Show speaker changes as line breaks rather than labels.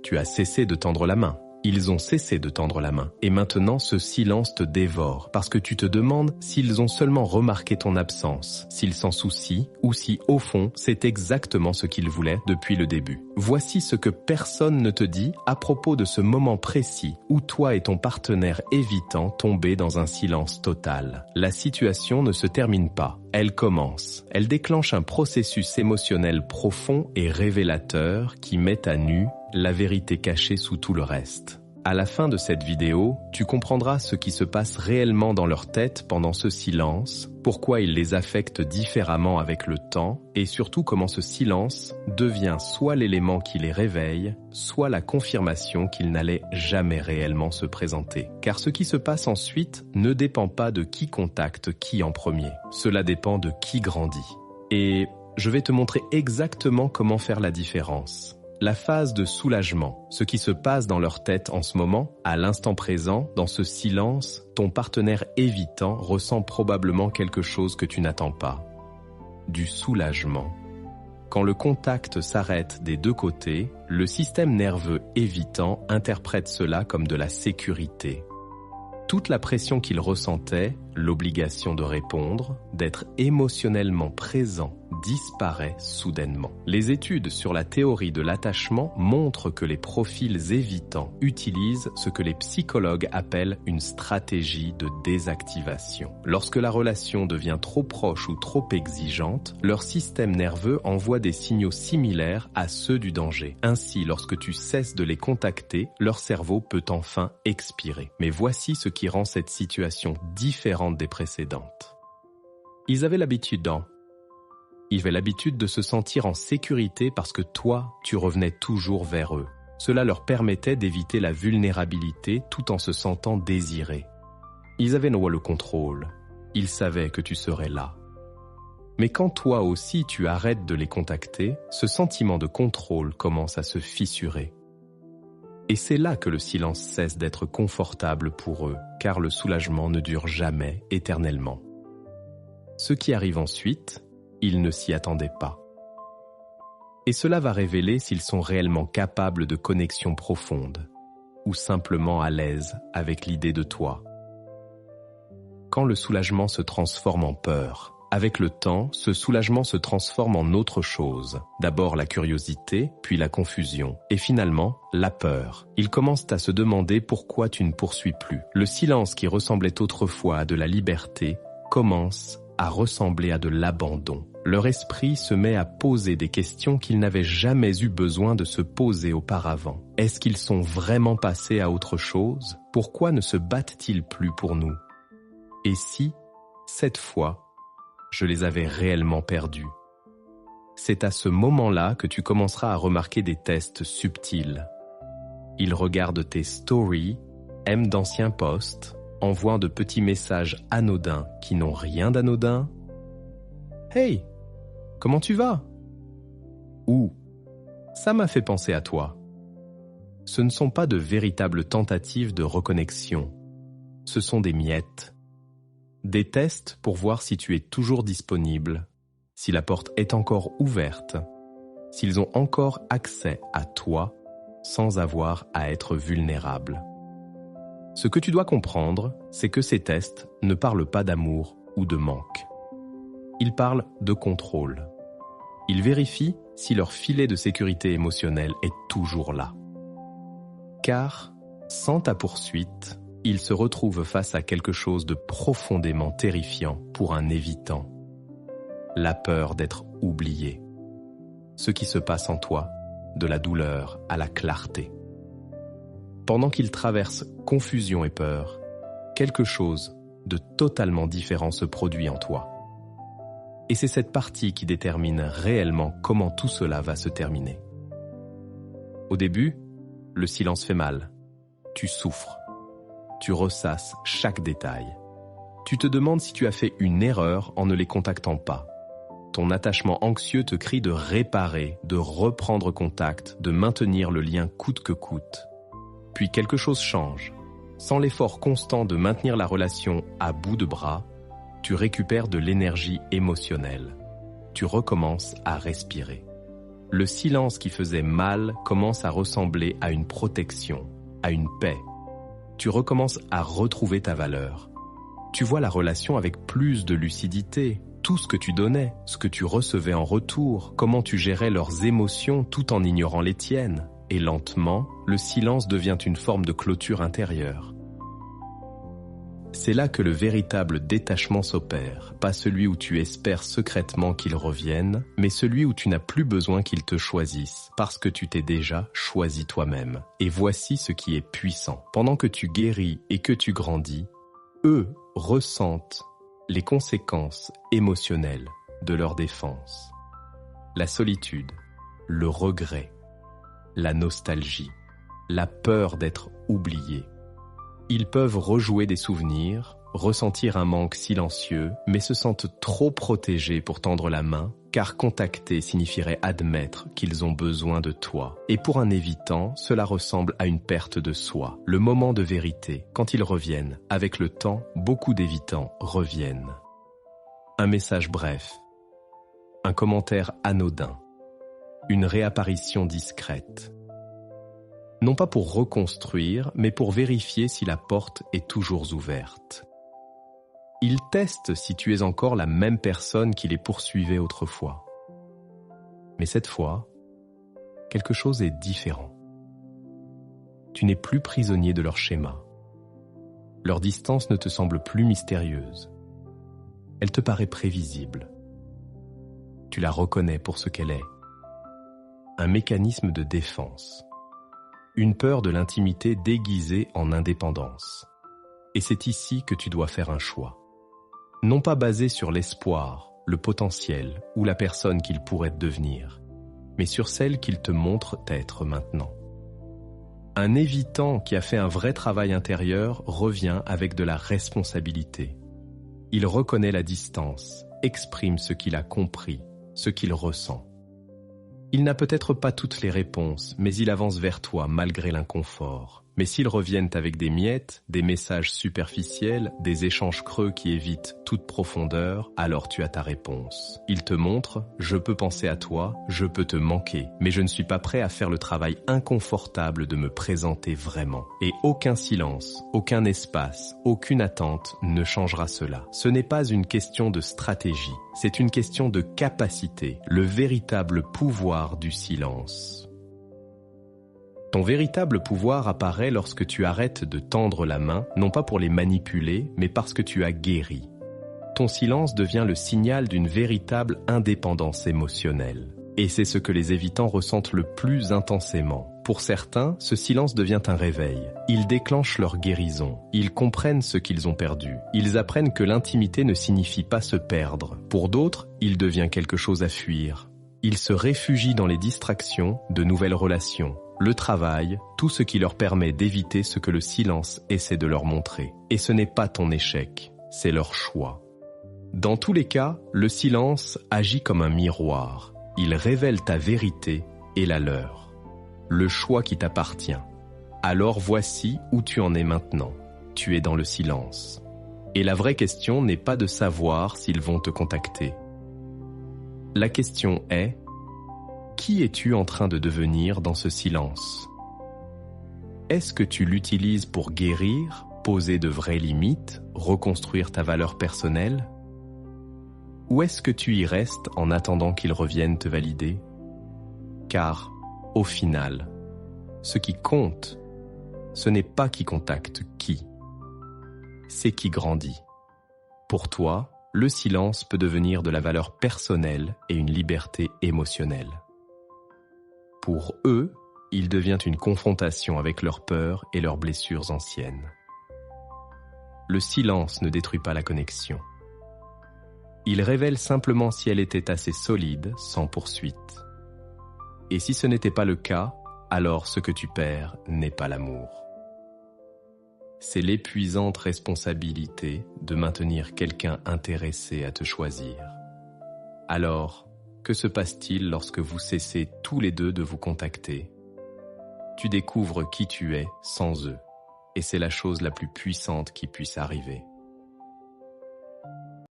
Tu as cessé de tendre la main. Ils ont cessé de tendre la main. Et maintenant, ce silence te dévore parce que tu te demandes s'ils ont seulement remarqué ton absence, s'ils s'en soucient ou si, au fond, c'est exactement ce qu'ils voulaient depuis le début. Voici ce que personne ne te dit à propos de ce moment précis où toi et ton partenaire évitant tombaient dans un silence total. La situation ne se termine pas. Elle commence. Elle déclenche un processus émotionnel profond et révélateur qui met à nu la vérité cachée sous tout le reste. À la fin de cette vidéo, tu comprendras ce qui se passe réellement dans leur tête pendant ce silence, pourquoi il les affecte différemment avec le temps, et surtout comment ce silence devient soit l'élément qui les réveille, soit la confirmation qu'il n'allait jamais réellement se présenter. Car ce qui se passe ensuite ne dépend pas de qui contacte qui en premier. Cela dépend de qui grandit. Et je vais te montrer exactement comment faire la différence. La phase de soulagement, ce qui se passe dans leur tête en ce moment, à l'instant présent, dans ce silence, ton partenaire évitant ressent probablement quelque chose que tu n'attends pas. Du soulagement. Quand le contact s'arrête des deux côtés, le système nerveux évitant interprète cela comme de la sécurité. Toute la pression qu'il ressentait, l'obligation de répondre, d'être émotionnellement présent, disparaît soudainement. Les études sur la théorie de l'attachement montrent que les profils évitants utilisent ce que les psychologues appellent une stratégie de désactivation. Lorsque la relation devient trop proche ou trop exigeante, leur système nerveux envoie des signaux similaires à ceux du danger. Ainsi, lorsque tu cesses de les contacter, leur cerveau peut enfin expirer. Mais voici ce qui rend cette situation différente des précédentes. Ils avaient l'habitude de se sentir en sécurité parce que toi, tu revenais toujours vers eux. Cela leur permettait d'éviter la vulnérabilité tout en se sentant désirés. Ils avaient le contrôle. Ils savaient que tu serais là. Mais quand toi aussi tu arrêtes de les contacter, ce sentiment de contrôle commence à se fissurer. Et c'est là que le silence cesse d'être confortable pour eux, car le soulagement ne dure jamais éternellement. Ce qui arrive ensuite, ils ne s'y attendaient pas. Et cela va révéler s'ils sont réellement capables de connexion profonde, ou simplement à l'aise avec l'idée de toi. Quand le soulagement se transforme en peur, avec le temps, ce soulagement se transforme en autre chose. D'abord la curiosité, puis la confusion, et finalement la peur. Ils commencent à se demander pourquoi tu ne poursuis plus. Le silence qui ressemblait autrefois à de la liberté commence à ressembler à de l'abandon. Leur esprit se met à poser des questions qu'ils n'avaient jamais eu besoin de se poser auparavant. Est-ce qu'ils sont vraiment passés à autre chose? Pourquoi ne se battent-ils plus pour nous? Et si, cette fois, je les avais réellement perdus? C'est à ce moment-là que tu commenceras à remarquer des tests subtils. Ils regardent tes stories, aiment d'anciens posts, envoient de petits messages anodins qui n'ont rien d'anodin. « Hey, comment tu vas ?» Ou « Ça m'a fait penser à toi ». Ce ne sont pas de véritables tentatives de reconnexion. Ce sont des miettes. Des tests pour voir si tu es toujours disponible, si la porte est encore ouverte, s'ils ont encore accès à toi sans avoir à être vulnérable. Ce que tu dois comprendre, c'est que ces tests ne parlent pas d'amour ou de manque. Ils parlent de contrôle. Ils vérifient si leur filet de sécurité émotionnelle est toujours là. Car, sans ta poursuite, ils se retrouvent face à quelque chose de profondément terrifiant pour un évitant. La peur d'être oublié. Ce qui se passe en toi, de la douleur à la clarté. Pendant qu'ils traversent confusion et peur, quelque chose de totalement différent se produit en toi. Et c'est cette partie qui détermine réellement comment tout cela va se terminer. Au début, le silence fait mal. Tu souffres. Tu ressasses chaque détail. Tu te demandes si tu as fait une erreur en ne les contactant pas. Ton attachement anxieux te crie de réparer, de reprendre contact, de maintenir le lien coûte que coûte. Puis quelque chose change. Sans l'effort constant de maintenir la relation à bout de bras, tu récupères de l'énergie émotionnelle. Tu recommences à respirer. Le silence qui faisait mal commence à ressembler à une protection, à une paix. Tu recommences à retrouver ta valeur. Tu vois la relation avec plus de lucidité. Tout ce que tu donnais, ce que tu recevais en retour, comment tu gérais leurs émotions tout en ignorant les tiennes. Et lentement, le silence devient une forme de clôture intérieure. C'est là que le véritable détachement s'opère, pas celui où tu espères secrètement qu'ils reviennent, mais celui où tu n'as plus besoin qu'ils te choisissent, parce que tu t'es déjà choisi toi-même. Et voici ce qui est puissant. Pendant que tu guéris et que tu grandis, eux ressentent les conséquences émotionnelles de leur défense. La solitude, le regret, la nostalgie, la peur d'être oublié. Ils peuvent rejouer des souvenirs, ressentir un manque silencieux, mais se sentent trop protégés pour tendre la main, car contacter signifierait admettre qu'ils ont besoin de toi. Et pour un évitant, cela ressemble à une perte de soi. Le moment de vérité, quand ils reviennent, avec le temps, beaucoup d'évitants reviennent. Un message bref, un commentaire anodin, une réapparition discrète. Non pas pour reconstruire, mais pour vérifier si la porte est toujours ouverte. Ils testent si tu es encore la même personne qui les poursuivait autrefois. Mais cette fois, quelque chose est différent. Tu n'es plus prisonnier de leur schéma. Leur distance ne te semble plus mystérieuse. Elle te paraît prévisible. Tu la reconnais pour ce qu'elle est. Un mécanisme de défense. Une peur de l'intimité déguisée en indépendance. Et c'est ici que tu dois faire un choix. Non pas basé sur l'espoir, le potentiel ou la personne qu'il pourrait devenir, mais sur celle qu'il te montre être maintenant. Un évitant qui a fait un vrai travail intérieur revient avec de la responsabilité. Il reconnaît la distance, exprime ce qu'il a compris, ce qu'il ressent. Il n'a peut-être pas toutes les réponses, mais il avance vers toi malgré l'inconfort. Mais s'ils reviennent avec des miettes, des messages superficiels, des échanges creux qui évitent toute profondeur, alors tu as ta réponse. Il te montre « Je peux penser à toi, je peux te manquer, mais je ne suis pas prêt à faire le travail inconfortable de me présenter vraiment. » Et aucun silence, aucun espace, aucune attente ne changera cela. Ce n'est pas une question de stratégie, c'est une question de capacité, le véritable pouvoir du silence. Ton véritable pouvoir apparaît lorsque tu arrêtes de tendre la main, non pas pour les manipuler, mais parce que tu as guéri. Ton silence devient le signal d'une véritable indépendance émotionnelle. Et c'est ce que les évitants ressentent le plus intensément. Pour certains, ce silence devient un réveil. Ils déclenchent leur guérison. Ils comprennent ce qu'ils ont perdu. Ils apprennent que l'intimité ne signifie pas se perdre. Pour d'autres, il devient quelque chose à fuir. Ils se réfugient dans les distractions, de nouvelles relations. Le travail, tout ce qui leur permet d'éviter ce que le silence essaie de leur montrer. Et ce n'est pas ton échec, c'est leur choix. Dans tous les cas, le silence agit comme un miroir. Il révèle ta vérité et la leur. Le choix qui t'appartient. Alors voici où tu en es maintenant. Tu es dans le silence. Et la vraie question n'est pas de savoir s'ils vont te contacter. La question est: qui es-tu en train de devenir dans ce silence? Est-ce que tu l'utilises pour guérir, poser de vraies limites, reconstruire ta valeur personnelle? Ou est-ce que tu y restes en attendant qu'ils reviennent te valider? Car, au final, ce qui compte, ce n'est pas qui contacte qui, c'est qui grandit. Pour toi, le silence peut devenir de la valeur personnelle et une liberté émotionnelle. Pour eux, il devient une confrontation avec leurs peurs et leurs blessures anciennes. Le silence ne détruit pas la connexion. Il révèle simplement si elle était assez solide, sans poursuite. Et si ce n'était pas le cas, alors ce que tu perds n'est pas l'amour. C'est l'épuisante responsabilité de maintenir quelqu'un intéressé à te choisir. Alors, que se passe-t-il lorsque vous cessez tous les deux de vous contacter? Tu découvres qui tu es sans eux, et c'est la chose la plus puissante qui puisse arriver.